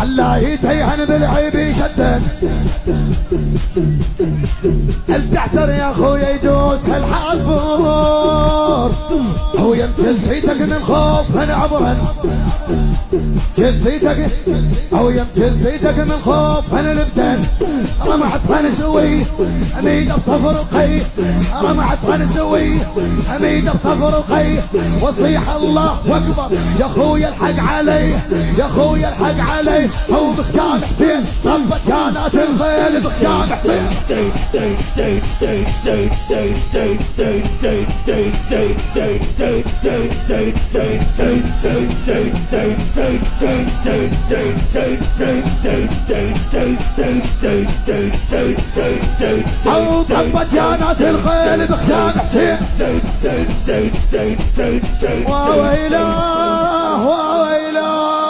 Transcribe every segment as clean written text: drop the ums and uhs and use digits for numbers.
الله يتيهن بالعيب يشدد التعثر يا خويا يدوس هالحافور هو يمثل فيتك من خوف هن عبرا جثيتك هو يمثل فيتك من خوف هن لبتن رمع عفران سوي حميد بصفر وقي رمع عفران سوي حميد بصفر وقي وصيح الله اكبر يا خويا الحق علي يا خويا الحق علي هو بختان حسين صبت كانت الخيل بختان حسين او صبت كانت الخيل بختان حسين وويلاه وويلاه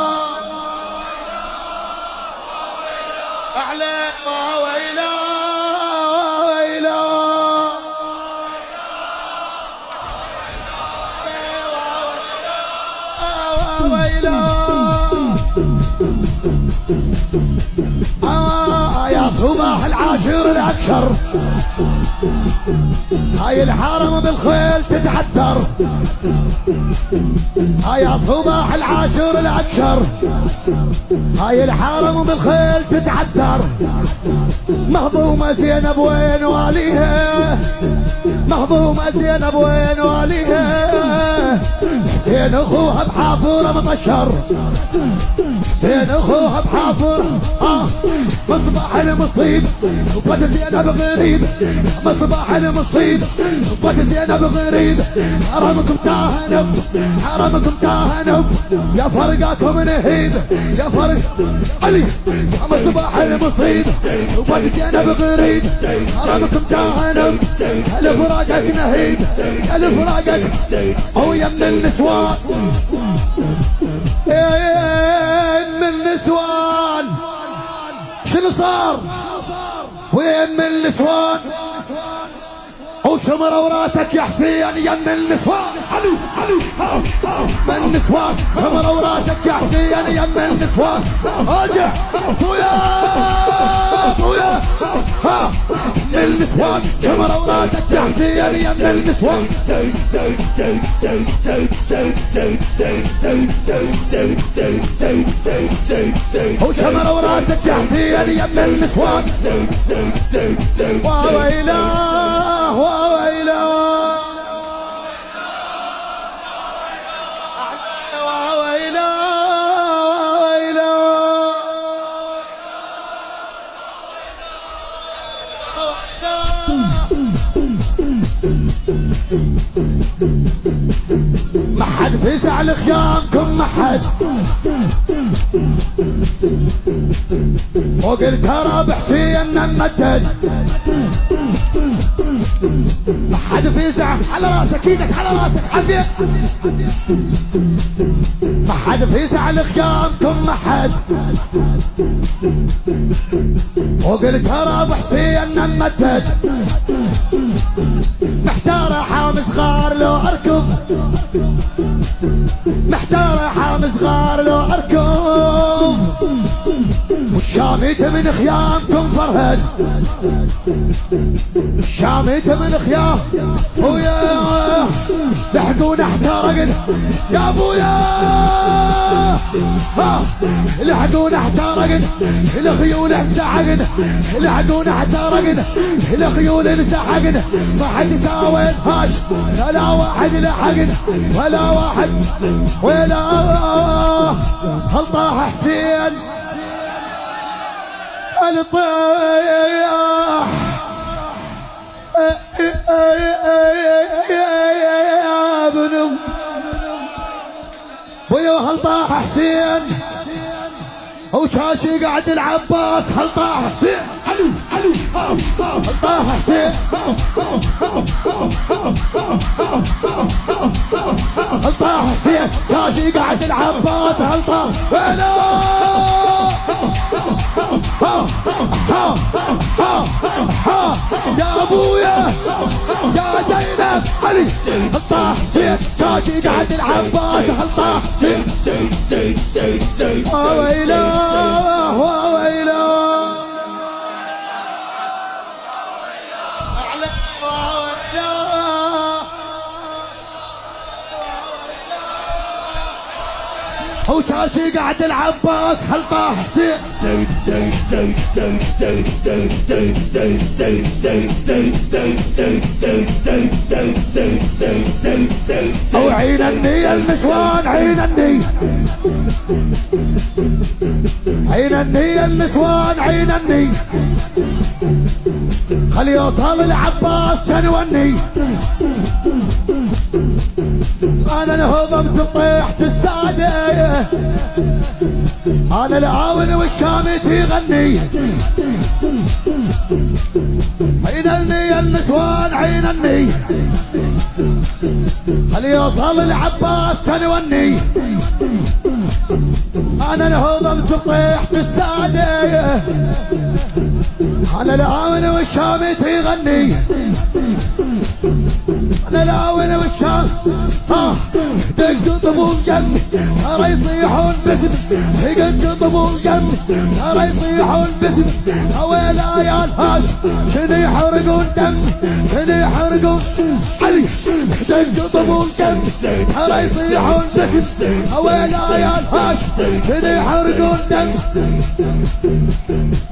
أعلن وويلاه وويلاه يا صباح العاشر الأكشر هاي الحرم بالخيل تتعثر يا صباح العاشر الأكشر هاي الحرم بالخيل تتعثر مهضومة زينب وين واليها مهضومة زينب وين واليها حسين اخوها بحافر مطشر حسين اخوها بحافر مصباح المصيب وفات زينب غريب مصباح المصيب وفات زينب غريب حرمكم تاهنب حرمكم تاهنب يا فرقاكم نهيب يا فرق علي مصباح المصيب وفات زينب غريب حرمكم تاهنب الفراقك نهيب الفراقك هو يم النسوان من النسوان شنو صار وين من النسوان وشمروا راسك يا حسين يم النسوان علو علو من النسوان شمروا راسك يا حسين يم النسوان ارجع بويا بويا من النسوان شمروا راسك يا حسين يم النسوان وشمروا راسك يا حسين يم النسوان وويلاه وويلاه ما حد فزع لخيامكم ما حد فوق الكرب حسين ممدد ما حد فزع على راسك ايدك على راسك عافية ما حد فزع لخيامكم ما حد فوق الكرب حسين ممدد محتار حامس غار لو اركض محتار حامس غار لو اركض والشاميت من خيامكم فرهد الشاميت من خيام ويا لحقونا احترقنا يا ابويا لحقونا احترقنا الخيول انسحقنا لحقونا احترقنا الخيول انسحقنا ما حد ساوي هاش ولا واحد لحقنا ولا واحد ولا هل طاح حسين الطيح يا بنو ويا هل طاح حسين وشاشي قاعد العباس هل طاح حسين حلو حلو هل طاح حسين هل طاح حسين شاشي قاعد العباس هل طاح ولا يا ابويا يا زينب علي الطاح سير شاشي قعد العباس الطاح سير وويله وويله وشاشي قعد العباس هل طاح حسين او عين النية النسوان عين النية عين النية النسوان عين النية خلي يوصل العباس شنوني انا انهضمت طيحت السادة انا العاون والشامت يغني عين النية النسوان عين النية خلي يوصل العباس شنوني انا انهضمت طيحت السادة انا العاون والشامت يغني انا العاون والشام دق طبول جنبي ترى يصيحون باسمي دق طبول جنبي ترى يصيحون باسمي ويلا يا الهاش شنو يحرقون دمي شنو يحرقون علي دق طبول جنبي ترى يصيحون باسمي ويلا يا الهاش شنو يحرقون دمي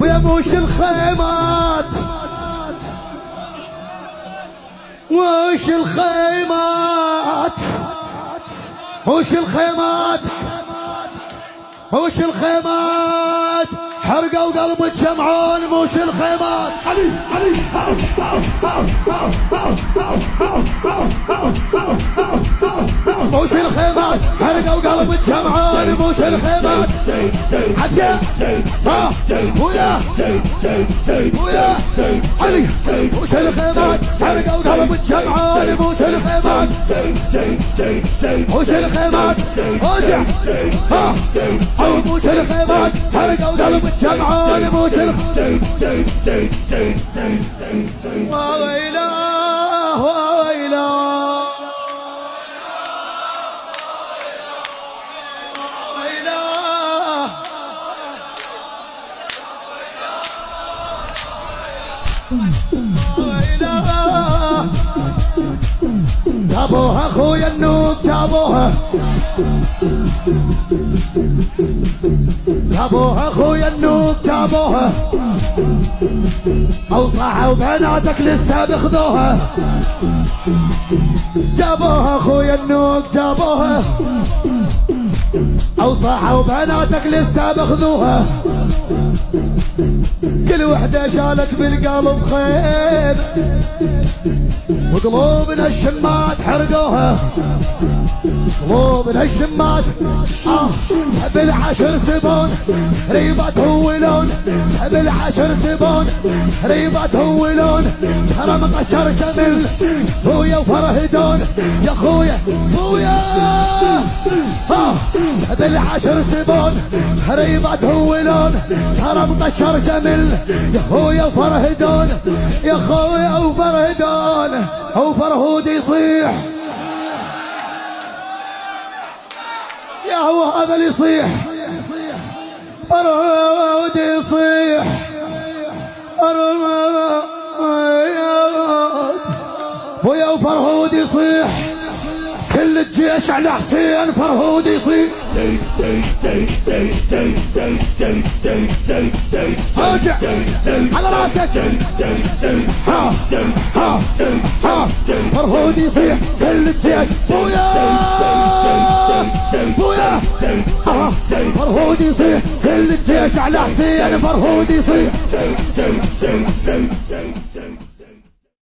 ويا موش الخيمات وش الخيمات وش الخيمات وش الخيمات حرقوا قلب شمعون وش الخيمات علي علي وش الخيمات حرقوا قلب شمعون وش الخيمات عشاء ويا ويا علي وش الخيمات حرقوا قلب شمعون وش الخيمات وش الخيمات ارجع وش الخيمات حرقوا قلب شمعون وش وويله وويله جابوها اخويا النوك جابوها جابوها اخويا النوك جابوها اوصاحوا بناتك لسه بخذوها جابوها اخويا النوك جابوها اوصاحوا بناتك لسه بخذوها كل وحده شالك بالقلب خير وقلوبنا الشمات حرقوها قلوبنا الشمات بالعشر سبون ريبة هولون بالعشر سبون ريبة هولون ترى مقشر شمل خويا وفرهدون يا خويا خويا بالعشر سبون ريبة هولون ترى مقشر شمل يا خويا وفرهدون يا خويا وفرهدون هو فرهود يصيح يا هو هذا اللي يصيح فرهود يصيح ويا وفرهود يصيح كل الجيش على حسين فرهود يصيح ارجع على راسك فرهود يصيح كل الجيش بويا بويا فرهود يصيح كل الجيش على حسين فرهود يصيح